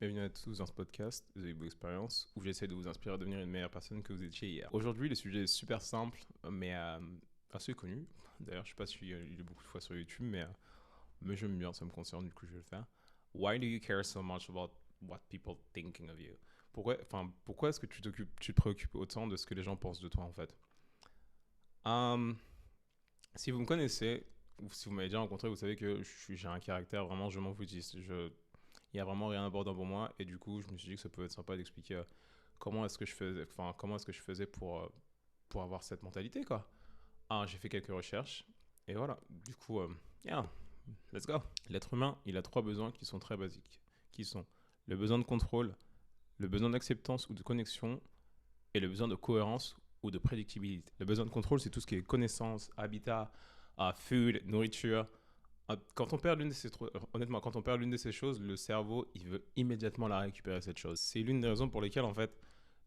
Bienvenue à tous dans ce podcast, The Ebo Experience, où j'essaie de vous inspirer à devenir une meilleure personne que vous étiez hier. Aujourd'hui, le sujet est super simple, mais assez connu. D'ailleurs, je sais pas si il est beaucoup de fois sur YouTube, mais j'aime bien, ça me concerne, du coup je vais le faire. Why do you care so much about what people thinking of you? Pourquoi est-ce que tu te préoccupes autant de ce que les gens pensent de toi en fait? Hum, Si vous me connaissez, ou si vous m'avez déjà rencontré, vous savez que j'ai un caractère vraiment je m'en foutiste. Il y a vraiment rien d'important pour moi et du coup je me suis dit que ça pouvait être sympa d'expliquer comment est-ce que je faisais pour avoir cette mentalité quoi. J'ai fait quelques recherches et voilà. Du coup, yeah, let's go. L'être humain, il a trois besoins qui sont très basiques, qui sont le besoin de contrôle, le besoin d'acceptance ou de connexion et le besoin de cohérence ou de prédictibilité. Le besoin de contrôle, c'est tout ce qui est connaissance, habitat, food, nourriture. Quand on perd honnêtement, quand on perd l'une de ces choses, le cerveau, il veut immédiatement la récupérer, cette chose. C'est l'une des raisons pour lesquelles, en fait,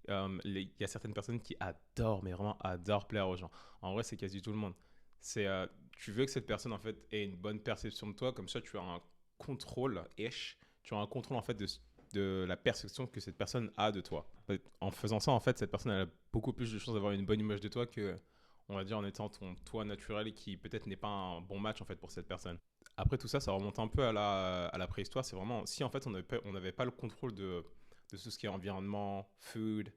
il y a certaines personnes qui adorent, mais vraiment adorent plaire aux gens. En vrai, c'est quasi tout le monde. Tu veux que cette personne, en fait, ait une bonne perception de toi, comme ça, tu as un contrôle-ish. Tu as un contrôle, en fait, de la perception que cette personne a de toi. En faisant ça, en fait, cette personne elle a beaucoup plus de chances d'avoir une bonne image de toi que, on va dire, en étant ton toi naturel qui peut-être n'est pas un bon match en fait pour cette personne. Après tout ça, ça remonte un peu à la préhistoire. C'est vraiment si en fait on n'avait pas le contrôle de tout ce qui est environnement, food,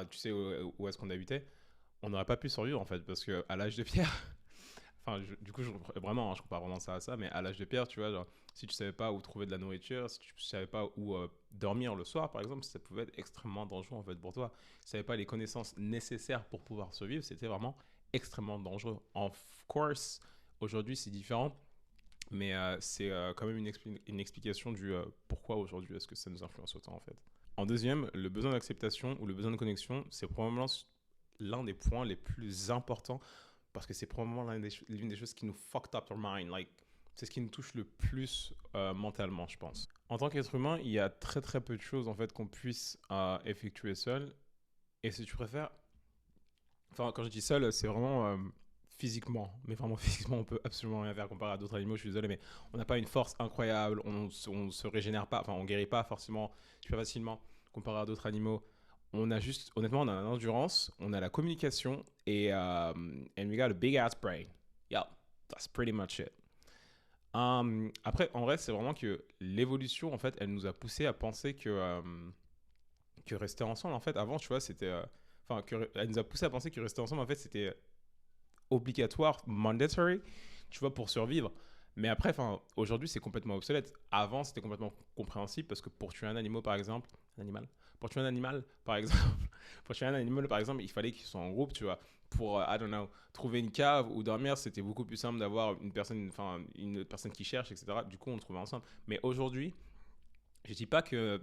tu sais où est-ce qu'on habitait, on n'aurait pas pu survivre en fait parce que à l'âge de pierre, du coup, vraiment, je compare vraiment ça à ça, mais à l'âge de pierre, tu vois, genre, si tu savais pas où trouver de la nourriture, si tu savais pas où dormir le soir, par exemple, ça pouvait être extrêmement dangereux en fait pour toi. Si tu n'avais pas les connaissances nécessaires pour pouvoir survivre, c'était vraiment extrêmement dangereux. Of course, aujourd'hui c'est différent, mais c'est quand même une explication du pourquoi aujourd'hui est-ce que ça nous influence autant en fait. En deuxième, le besoin d'acceptation ou le besoin de connexion, c'est probablement l'un des points les plus importants parce que c'est probablement l'une des choses qui nous fucked up your mind. Like, c'est ce qui nous touche le plus mentalement, je pense. En tant qu'être humain, il y a très très peu de choses en fait qu'on puisse effectuer seul. Et si tu préfères, enfin quand je dis seul, c'est vraiment physiquement. Mais vraiment physiquement, on peut absolument rien faire comparé à d'autres animaux. Je suis désolé, mais on n'a pas une force incroyable. On se régénère pas, enfin on guérit pas forcément super facilement comparé à d'autres animaux. On a juste, honnêtement, on a l'endurance, on a la communication et and we got a big ass brain. Yeah, that's pretty much it. Après, en vrai, c'est vraiment que l'évolution, en fait, elle nous a poussé à penser que rester ensemble, en fait, avant, tu vois, c'était, elle nous a poussé à penser que rester ensemble, en fait, c'était obligatoire, mandatory, tu vois, pour survivre. Mais après, aujourd'hui, c'est complètement obsolète. Avant, c'était complètement compréhensible parce que pour tuer un animal, par exemple, pour tuer un animal, par exemple, pour tuer un animal, par exemple, il fallait qu'ils soient en groupe, tu vois. Pour, I don't know, trouver une cave ou dormir, c'était beaucoup plus simple d'avoir une personne qui cherche, etc. Du coup, on le trouvait ensemble. Mais aujourd'hui, je dis pas que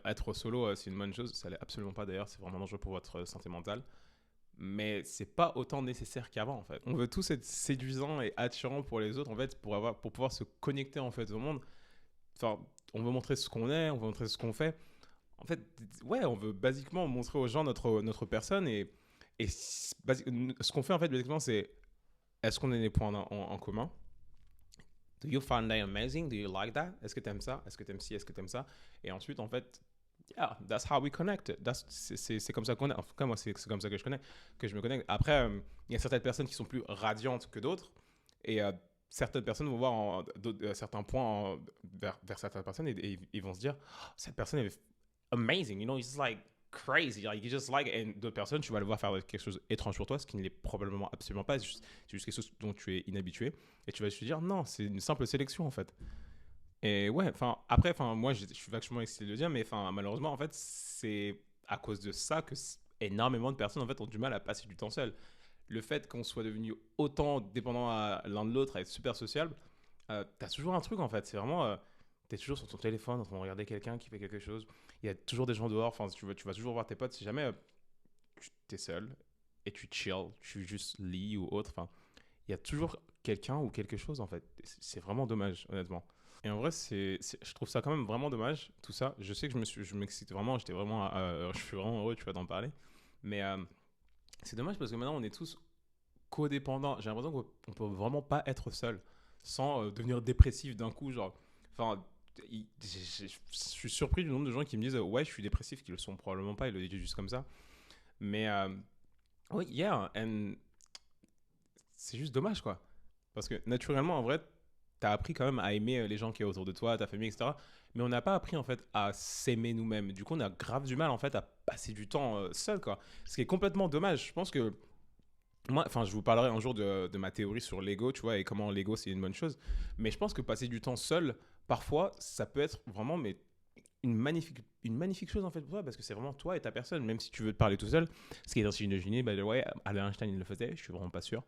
être solo, c'est une bonne chose. Ça l'est absolument pas d'ailleurs. C'est vraiment dangereux pour votre santé mentale, mais c'est pas autant nécessaire qu'avant en fait. On veut tous être séduisants et attirants pour les autres en fait pour pouvoir se connecter en fait au monde. Enfin, on veut montrer ce qu'on est, on veut montrer ce qu'on fait. En fait, ouais, on veut basiquement montrer aux gens notre personne et ce qu'on fait en fait basiquement c'est est-ce qu'on a des points en commun? Do you find that amazing? Do you like that? Est-ce que t'aimes ça? Est-ce que t'aimes ci? Est-ce que t'aimes ça? Et ensuite en fait yeah, that's how we connect. C'est comme ça qu'on est. En tout cas, moi, c'est comme ça que je me connecte. Après, il y a certaines personnes qui sont plus radiantes que d'autres. Et certaines personnes vont voir certains points vers certaines personnes et ils vont se dire, oh, cette personne est amazing, you know, it's like crazy, like you just like it. Et d'autres personnes, tu vas le voir faire quelque chose d'étrange pour toi, ce qui ne l'est probablement absolument pas. C'est juste quelque chose dont tu es inhabitué. Et tu vas te dire, non, c'est une simple sélection en fait. Et ouais, après, moi, je suis vachement excité de le dire, mais malheureusement, en fait, c'est à cause de ça que énormément de personnes, en fait, ont du mal à passer du temps seul. Le fait qu'on soit devenu autant dépendant à l'un de l'autre, à être super sociable, t'as toujours un truc, en fait. C'est vraiment, t'es toujours sur ton téléphone en train de regarder quelqu'un qui fait quelque chose. Il y a toujours des gens dehors. Enfin, tu vas toujours voir tes potes. Si jamais t'es seul et tu chill, tu juste lis ou autre, il y a toujours quelqu'un ou quelque chose, en fait. C'est vraiment dommage, honnêtement. Et en vrai, je trouve ça quand même vraiment dommage, tout ça. Je sais que je m'excite vraiment, je suis vraiment heureux, tu vois, d'en parler. Mais c'est dommage parce que maintenant, on est tous codépendants. J'ai l'impression qu'on peut vraiment pas être seul sans devenir dépressif d'un coup. Genre, enfin, je suis surpris du nombre de gens qui me disent ouais, je suis dépressif, qui le sont probablement pas, ils le disent juste comme ça. Mais oui, yeah, and c'est juste dommage quoi. Parce que naturellement, en vrai, t'as appris quand même à aimer les gens qui sont autour de toi, ta famille, etc. Mais on n'a pas appris en fait à s'aimer nous-mêmes. Du coup, on a grave du mal en fait à passer du temps seul quoi. Ce qui est complètement dommage. Je pense que moi, enfin, je vous parlerai un jour de ma théorie sur l'ego, tu vois, et comment l'ego c'est une bonne chose. Mais je pense que passer du temps seul, parfois, ça peut être vraiment mais une magnifique chose en fait pour toi parce que c'est vraiment toi et ta personne, même si tu veux te parler tout seul. Ce qui est ainsi une génie, by the way, Albert Einstein il le faisait, je suis vraiment pas sûr.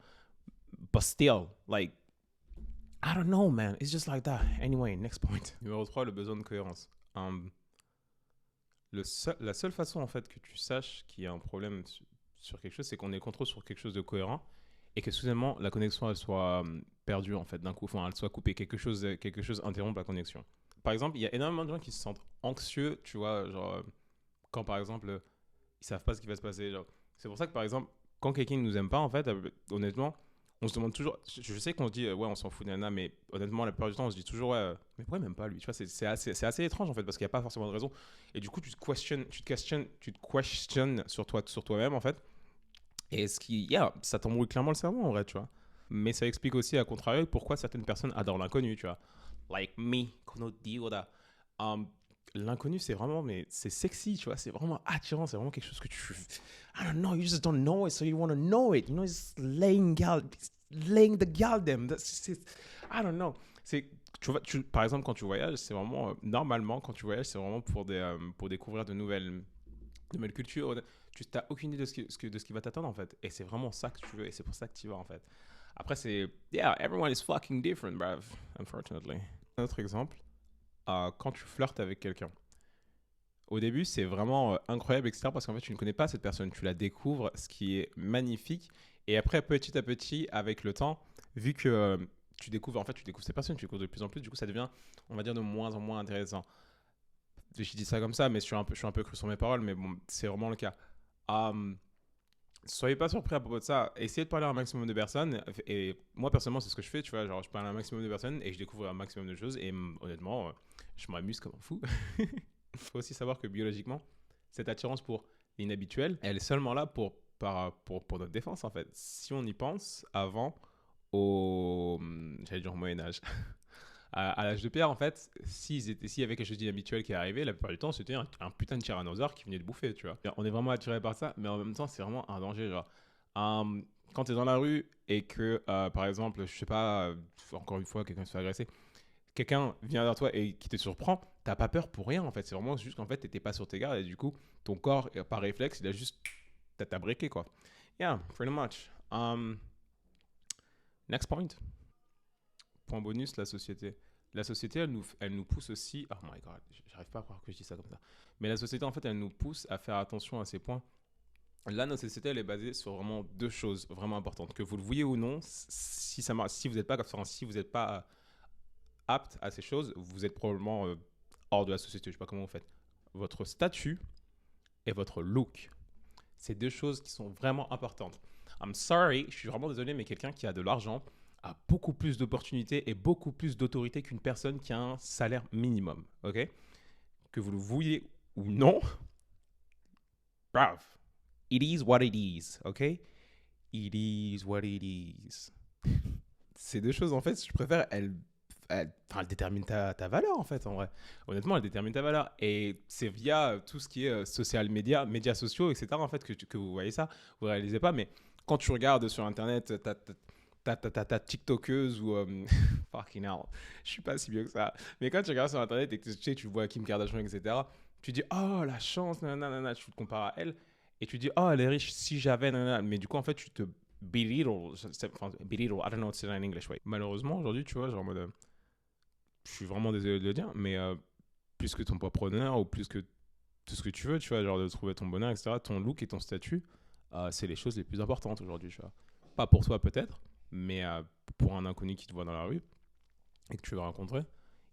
But still, like, I don't know, man. It's just like that. Anyway, next point. Numéro 3, le besoin de cohérence. La seule façon, en fait, que tu saches qu'il y a un problème sur quelque chose, c'est qu'on est contrôle sur quelque chose de cohérent et que soudainement, la connexion, elle soit perdue, en fait, d'un coup. Enfin, elle soit coupée. Quelque chose interrompt la connexion. Par exemple, il y a énormément de gens qui se sentent anxieux, tu vois, genre, quand, par exemple, ils savent pas ce qui va se passer. Genre. C'est pour ça que, par exemple, quand quelqu'un ne nous aime pas, en fait, honnêtement, on se demande toujours. Je sais qu'on se dit, ouais, on s'en fout, nana, mais honnêtement, la plupart du temps, on se dit toujours, ouais, mais pourquoi même pas lui. Tu vois, c'est assez étrange, en fait, parce qu'il n'y a pas forcément de raison. Et du coup, tu te questionnes sur toi-même, en fait. Et yeah, ça t'embrouille clairement le cerveau, en vrai, tu vois. Mais ça explique aussi, à contrario, pourquoi certaines personnes adorent l'inconnu, tu vois. Like me, kono dioda. Um, L'inconnu, c'est vraiment, mais c'est sexy, tu vois, c'est vraiment attirant, c'est vraiment quelque chose que tu. I don't know, you just don't know it, so you want to know it. You know, it's laying the galdem. I don't know. C'est, par exemple, quand tu voyages, c'est vraiment, normalement, quand tu voyages, c'est vraiment pour découvrir de nouvelles cultures. Tu n'as aucune idée de ce qui va t'attendre, en fait. Et c'est vraiment ça que tu veux, et c'est pour ça que tu y vas, en fait. Après, yeah, everyone is fucking different, bruv, unfortunately. Un autre exemple, quand tu flirtes avec quelqu'un. Au début, c'est vraiment incroyable, etc. Parce qu'en fait, tu ne connais pas cette personne. Tu la découvres, ce qui est magnifique. Et après, petit à petit, avec le temps, vu que tu découvres cette personne, tu découvres de plus en plus, du coup, ça devient, on va dire, de moins en moins intéressant. Je dis ça comme ça, mais je suis un peu cru sur mes paroles, mais bon, c'est vraiment le cas. Um, Soyez pas surpris à propos de ça. Essayez de parler à un maximum de personnes. Et moi, personnellement, c'est ce que je fais, tu vois. Genre, je parle à un maximum de personnes et je découvre un maximum de choses. Et honnêtement, je m'amuse comme un fou. Il faut aussi savoir que biologiquement, cette attirance pour l'inhabituel, elle est seulement là pour notre défense, en fait. Si on y pense, avant, j'allais dire au Moyen-Âge, à l'âge de pierre, en fait, s'il y avait quelque chose d'inhabituel qui arrivait, la plupart du temps, c'était un putain de tyrannosaure qui venait de bouffer, tu vois. On est vraiment attiré par ça, mais en même temps, c'est vraiment un danger, genre. Quand tu es dans la rue et que, par exemple, je sais pas, encore une fois, quelqu'un se fait agresser, quelqu'un vient vers toi et qui te surprend, t'as pas peur pour rien, en fait. C'est vraiment juste qu'en fait, t'étais pas sur tes gardes et du coup, ton corps, par réflexe, il a juste. T'as briqué, quoi. Yeah, pretty much. Next point. Point bonus, la société. La société, elle nous pousse aussi. Oh my god, j'arrive pas à croire que je dis ça comme ça. Mais la société, en fait, elle nous pousse à faire attention à ces points. Là, notre société, elle est basée sur vraiment deux choses vraiment importantes. Que vous le vouliez ou non, si vous n'êtes pas, si vous n'êtes pas apte à ces choses, vous êtes probablement hors de la société. Je sais pas comment vous faites. Votre statut et votre look. C'est deux choses qui sont vraiment importantes. I'm sorry, je suis vraiment désolé, mais quelqu'un qui a de l'argent a beaucoup plus d'opportunités et beaucoup plus d'autorité qu'une personne qui a un salaire minimum. Ok? Que vous le vouliez ou non, brave. It is what it is. Ok? It is what it is. Ces deux choses, en fait, je préfère, elles déterminent ta valeur, en fait, en vrai. Honnêtement, elles déterminent ta valeur. Et c'est via tout ce qui est social media, médias sociaux, etc., en fait, que vous voyez ça. Vous ne réalisez pas, mais quand tu regardes sur Internet, ta TikTokeuse ou... fucking hell, je suis pas si vieux que ça. Mais quand tu regardes sur Internet et que tu vois Kim Kardashian, etc., tu dis, oh, la chance, nanana, tu te compares à elle. Et tu dis, oh, elle est riche, si j'avais, nanana. Mais du coup, en fait, tu te belittle. Belittle, I don't know what's in English, way. Malheureusement, aujourd'hui, tu vois, genre en mode... je suis vraiment désolé de le dire, mais plus que ton propre bonheur ou plus que tout ce que tu veux, tu vois, genre de trouver ton bonheur, etc., ton look et ton statut, c'est les choses les plus importantes aujourd'hui, tu vois. Pas pour toi peut-être, mais pour un inconnu qui te voit dans la rue et que tu veux rencontrer,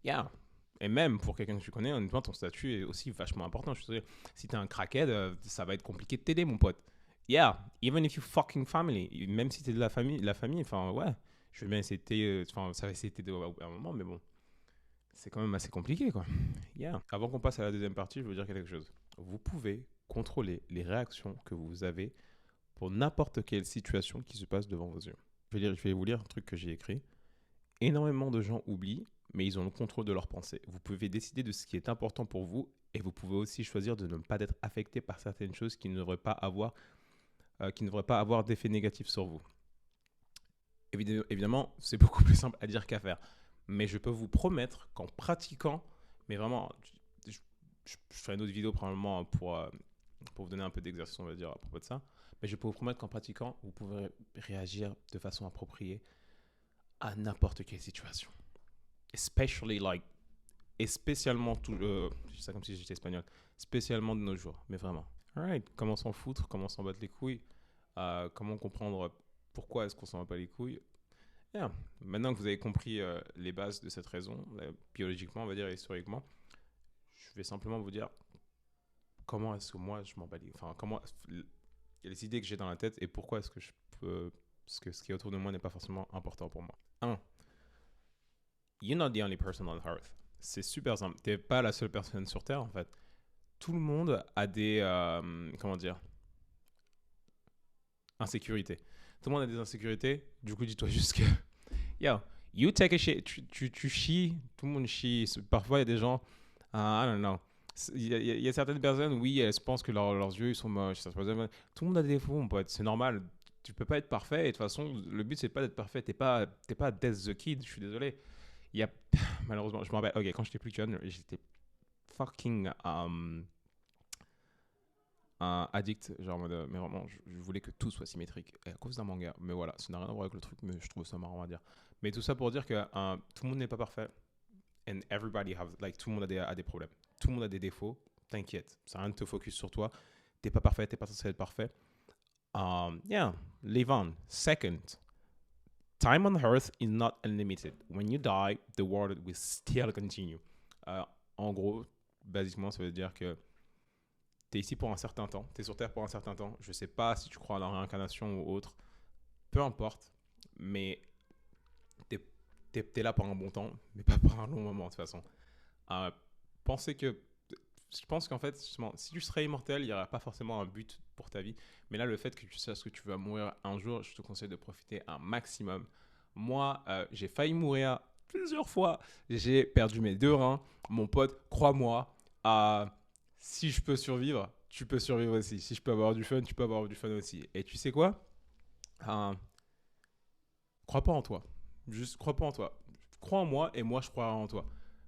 yeah. Et même pour quelqu'un que tu connais, honnêtement, ton statut est aussi vachement important. Je te dis, si t'es un crackhead, ça va être compliqué de t'aider, mon pote. Yeah, even if you fucking family, même si t'es de la famille, enfin ouais, je vais bien essayer de t'aider, enfin ça va essayer de t'aider à un moment, mais bon, c'est quand même assez compliqué, quoi. Yeah. Avant qu'on passe à la deuxième partie, je veux dire quelque chose. Vous pouvez contrôler les réactions que vous avez pour n'importe quelle situation qui se passe devant vos yeux. Je vais vous lire un truc que j'ai écrit. Énormément de gens oublient, mais ils ont le contrôle de leurs pensées. Vous pouvez décider de ce qui est important pour vous et vous pouvez aussi choisir de ne pas être affecté par certaines choses qui ne devraient pas avoir d'effet négatif sur vous. Évidemment, c'est beaucoup plus simple à dire qu'à faire. Mais je peux vous promettre qu'en pratiquant, mais vraiment, je ferai une autre vidéo probablement pour vous donner un peu d'exercice, on va dire, à propos de ça. Mais je peux vous promettre qu'en pratiquant, vous pouvez réagir de façon appropriée à n'importe quelle situation. Et spécialement, je dis ça comme si j'étais espagnol, spécialement de nos jours, mais vraiment. Alright, comment s'en foutre, comment s'en battre les couilles, comment comprendre pourquoi est-ce qu'on s'en bat pas les couilles. Yeah. Maintenant que vous avez compris les bases de cette raison, biologiquement, on va dire, et historiquement, je vais simplement vous dire comment est-ce que moi je m'en bats les... Enfin, comment... les idées que j'ai dans la tête et pourquoi est-ce que je peux... Parce que ce qui est autour de moi n'est pas forcément important pour moi. 1. You're not the only person on Earth. C'est super simple. T'es pas la seule personne sur Terre, en fait. Tout le monde a des... comment dire, insécurités. Tout le monde a des insécurités. Du coup, dis-toi juste que... Yo, you take a shit. Tu chies. Tout le monde chie. Parfois, il y a des gens... I don't know. Il y a certaines personnes, oui, elles se pensent que leurs yeux ils sont moches. Tout le monde a des défauts, mon pote. C'est normal. Tu peux pas être parfait. Et de toute façon, le but, c'est pas d'être parfait. T'es pas Death the Kid. Je suis désolé. Il y a... Malheureusement, je me rappelle. Ok, quand j'étais plus jeune, j'étais fucking addict. Genre, mais vraiment, je voulais que tout soit symétrique. Et à cause d'un manga. Mais voilà, ça n'a rien à voir avec le truc, mais je trouve ça marrant à dire. Mais tout ça pour dire que tout le monde n'est pas parfait. And everybody tout le monde a des problèmes. Tout le monde a des défauts. T'inquiète. Ça n'a rien de te focus sur toi. T'es pas parfait, t'es pas censé être parfait. Yeah, live on. Second, time on Earth is not unlimited. When you die, the world will still continue. En gros, basiquement, ça veut dire que t'es ici pour un certain temps. T'es sur Terre pour un certain temps. Je sais pas si tu crois à la réincarnation ou autre. Peu importe. Mais t'es là pour un bon temps, mais pas pour un long moment de toute façon. Je pense qu'en fait, justement, si tu serais immortel, il n'y aurait pas forcément un but pour ta vie. Mais là, le fait que tu saches que tu vas mourir un jour, je te conseille de profiter un maximum. Moi, j'ai failli mourir plusieurs fois. J'ai perdu mes 2 reins. Mon pote, crois-moi, si je peux survivre, tu peux survivre aussi. Si je peux avoir du fun, tu peux avoir du fun aussi. Et tu sais quoi? Crois pas en toi. Juste crois pas en toi. Crois en moi et moi je crois en toi.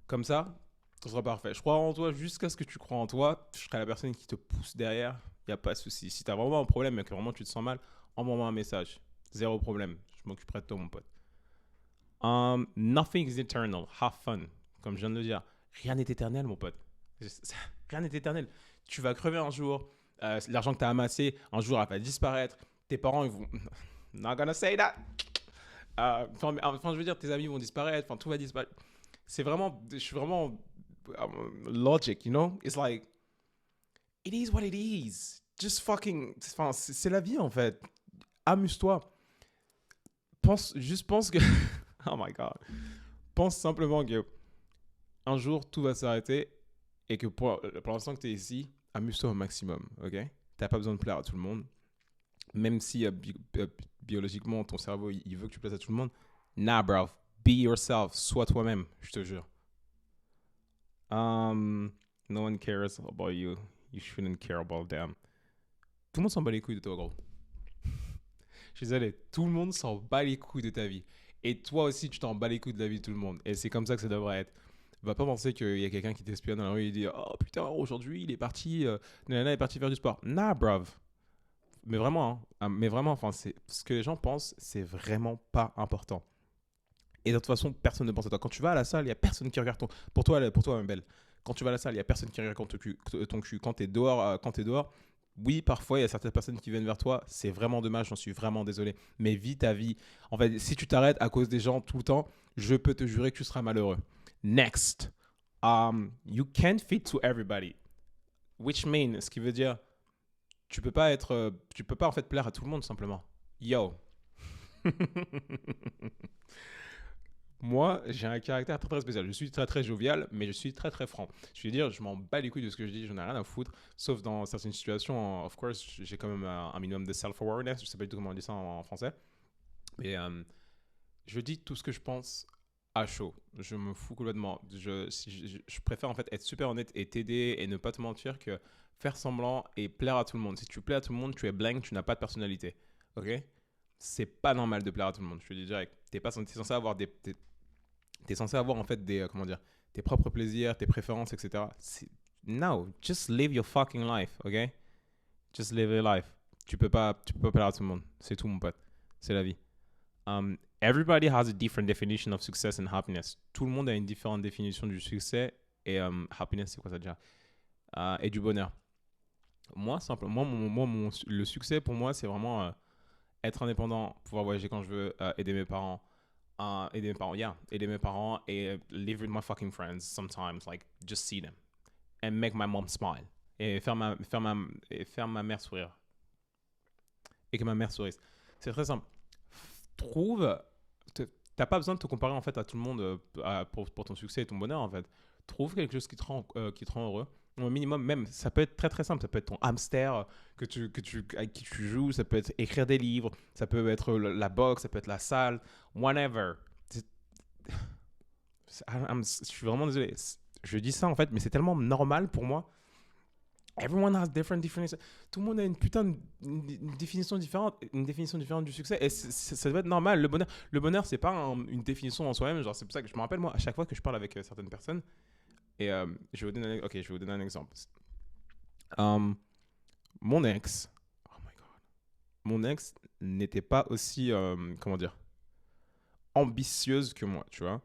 Comme ça, ce sera parfait. Je crois en toi jusqu'à ce que tu crois en toi. Je serai la personne qui te pousse derrière. Il n'y a pas de souci. Si tu as vraiment un problème et que vraiment tu te sens mal, envoie-moi un message. Zéro problème. Je m'occuperai de toi, mon pote. Nothing is eternal. Have fun. Comme je viens de le dire. Rien n'est éternel, mon pote. Rien n'est éternel. Tu vas crever un jour. L'argent que tu as amassé, un jour, elle va disparaître. Tes parents, ils vont... Not gonna say that. Enfin, je veux dire, tes amis vont disparaître. Enfin, tout va disparaître. Je suis vraiment logic, you know? It's like, it is what it is. Just fucking... Enfin, c'est la vie, en fait. Amuse-toi. Pense que... Oh my God. Pense simplement que un jour, tout va s'arrêter et que pour l'instant que tu es ici, amuse-toi au maximum, ok? T'as pas besoin de plaire à tout le monde. Même si biologiquement, ton cerveau, il veut que tu plaises à tout le monde. Nah, bro. Be yourself. Sois toi-même, je te jure. No one cares about you. You shouldn't care about them. Tout le monde s'en bat les couilles de toi, gros. Je suis désolé. Tout le monde s'en bat les couilles de ta vie. Et toi aussi, tu t'en bats les couilles de la vie de tout le monde. Et c'est comme ça que ça devrait être. Va pas penser qu'il y a quelqu'un qui t'espionne dans la rue et dit « Oh putain, aujourd'hui, il est parti faire du sport. » Nah, bruv. Mais vraiment, enfin, ce que les gens pensent, c'est vraiment pas important. Et de toute façon, personne ne pense à toi. Quand tu vas à la salle, il n'y a personne qui regarde pour toi, ma belle. Quand tu vas à la salle, il n'y a personne qui regarde ton cul. Quand tu es dehors, oui, parfois, il y a certaines personnes qui viennent vers toi. C'est vraiment dommage, j'en suis vraiment désolé. Mais vis ta vie. En fait, si tu t'arrêtes à cause des gens tout le temps, je peux te jurer que tu seras malheureux. Next. You can't fit to everybody. Which means, ce qui veut dire, tu peux pas en fait plaire à tout le monde simplement. Yo. Moi, j'ai un caractère très très spécial. Je suis très très jovial, mais je suis très très franc. Je veux dire, je m'en bats les couilles de ce que je dis, j'en ai rien à foutre. Sauf dans certaines situations, of course, j'ai quand même un minimum de self-awareness. Je sais pas du tout comment on dit ça en français. Mais je dis tout ce que je pense à chaud. Je me fous complètement. Je préfère en fait être super honnête et t'aider et ne pas te mentir que faire semblant et plaire à tout le monde. Si tu plais à tout le monde, tu es blank, tu n'as pas de personnalité. Ok? C'est pas normal de plaire à tout le monde. Je te dis direct. T'es censé avoir t'es censé avoir en fait comment dire, tes propres plaisirs, tes préférences, etc. No, just live your fucking life, ok? Just live your life. Tu peux pas plaire à tout le monde. C'est tout, mon pote. C'est la vie. Everybody has a different definition of success and happiness. Tout le monde a une différente définition du succès et happiness, c'est quoi ça déjà? Et du bonheur. Moi, simplement, le succès pour moi, c'est vraiment être indépendant, pouvoir voyager quand je veux, aider mes parents, aider mes parents et live with my fucking friends sometimes, like just see them and make my mom smile et faire ma mère sourire et que ma mère sourisse. C'est très simple. Trouve, t'as pas besoin de te comparer en fait à tout le monde pour ton succès et ton bonheur en fait. Trouve quelque chose qui te rend heureux. Au minimum, même, ça peut être très très simple. Ça peut être ton hamster avec qui tu joues, ça peut être écrire des livres, ça peut être la boxe, ça peut être la salle, whatever. Je suis vraiment désolé. Je dis ça en fait, mais c'est tellement normal pour moi. Everyone has different definitions. Tout le monde a une définition différente du succès. Et ça doit être normal. Le bonheur, c'est pas une définition en soi-même. Genre, c'est pour ça que je me rappelle moi à chaque fois que je parle avec certaines personnes. Et je vais vous donner un exemple. Um, mon ex, oh my god, mon ex n'était pas aussi, comment dire, ambitieuse que moi, tu vois.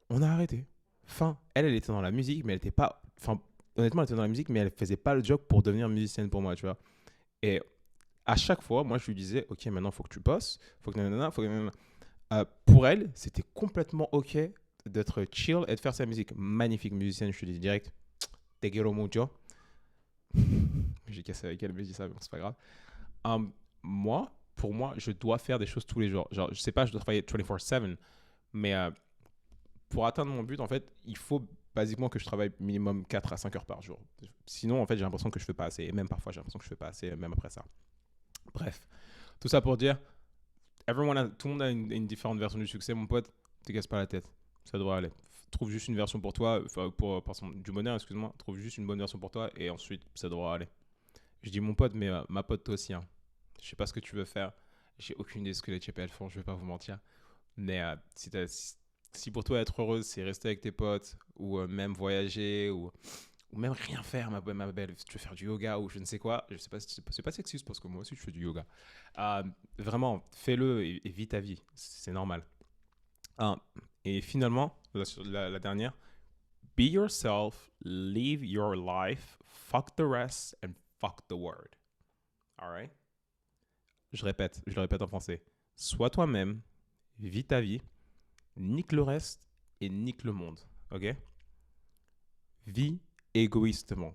On a arrêté. Fin. Elle était dans la musique, mais elle était pas. Enfin, honnêtement, elle était dans la musique, mais elle faisait pas le job pour devenir musicienne pour moi, tu vois. Et à chaque fois, moi, je lui disais, ok, maintenant, faut que tu bosses, faut que nanana, faut que nanana. Pour elle, c'était complètement ok d'être chill et de faire sa musique. Magnifique musicienne, je te dis direct. Te quiero mucho. J'ai cassé avec elle, mais je dis ça, mais c'est pas grave. Moi, pour moi, je dois faire des choses tous les jours. Genre, je sais pas, je dois travailler 24/7, mais pour atteindre mon but, en fait, il faut basiquement que je travaille minimum 4 à 5 heures par jour. Sinon, en fait, j'ai l'impression que je fais pas assez. Et même parfois, j'ai l'impression que je fais pas assez, même après ça. Bref, tout ça pour dire, tout le monde a une différente version du succès, mon pote. Te casse pas la tête. Ça devrait aller. Trouve juste une version pour toi, du bonheur, excuse-moi. Trouve juste une bonne version pour toi et ensuite, ça devrait aller. Je dis mon pote, mais ma pote, toi aussi. Hein. Je sais pas ce que tu veux faire. J'ai aucune idée de ce que les TPL font, je vais pas vous mentir. Mais si pour toi être heureuse, c'est rester avec tes potes, ou même voyager, ou même rien faire, ma belle, si tu veux faire du yoga ou je ne sais quoi, je sais pas si c'est pas sexiste parce que moi aussi je fais du yoga. Vraiment, fais-le et vis ta vie, c'est normal. Et finalement, la dernière, be yourself, live your life, fuck the rest and fuck the world. Alright? Je le répète en français. Sois toi-même, vis ta vie, nique le reste et nique le monde. Ok? Vis égoïstement.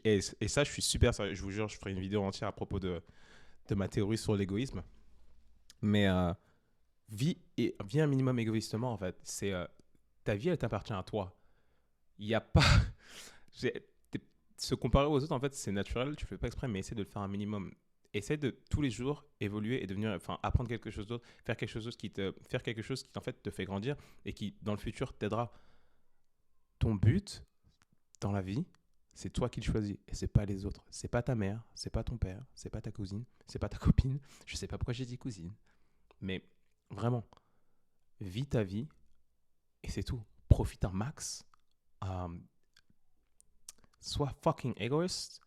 Et ça, je suis super sérieux. Je vous jure, je ferai une vidéo entière à propos de ma théorie sur l'égoïsme. Mais vis un minimum égoïstement, en fait. Ta vie, elle t'appartient à toi. Il n'y a pas... Se comparer aux autres, en fait, c'est naturel. Tu ne fais pas exprès, mais essaie de le faire un minimum. Essaie de tous les jours évoluer et devenir, apprendre quelque chose d'autre, faire quelque chose qui en fait te fait grandir et qui dans le futur t'aidera. Ton but dans la vie, c'est toi qui le choisis et c'est pas les autres. C'est pas ta mère, c'est pas ton père, c'est pas ta cousine, c'est pas ta copine. Je sais pas pourquoi j'ai dit cousine, mais vraiment, vis ta vie et c'est tout. Profite un max. Sois fucking égoïste.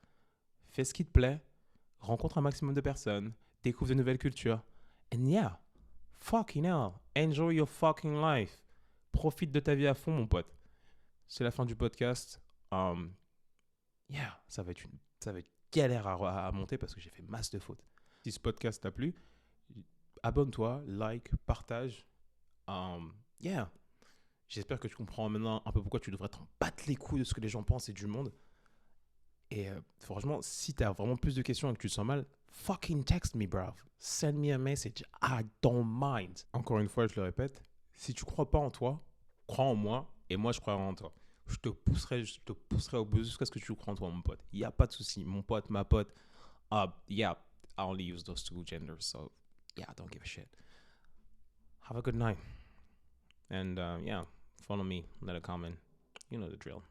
Fais ce qui te plaît. Rencontre un maximum de personnes. Découvre de nouvelles cultures. And yeah, fucking hell, enjoy your fucking life. Profite de ta vie à fond, mon pote. C'est la fin du podcast. Yeah, ça va être galère à monter parce que j'ai fait masse de fautes. Si ce podcast t'a plu, abonne-toi, like, partage. Yeah. J'espère que tu comprends maintenant un peu pourquoi tu devrais t'en battre les couilles de ce que les gens pensent et du monde. Et franchement, si t'as vraiment plus de questions et que tu te sens mal, fucking text me, bro. Send me a message. I don't mind. Encore une fois, je le répète, si tu crois pas en toi, crois en moi et moi je crois en toi. Je te pousserai au bout jusqu'à ce que tu crois en toi, mon pote. Il n'y a pas de souci. Mon pote, ma pote. Yeah, I only use those two genders, so yeah, I don't give a shit. Have a good night. And yeah, follow me, let a comment. You know the drill.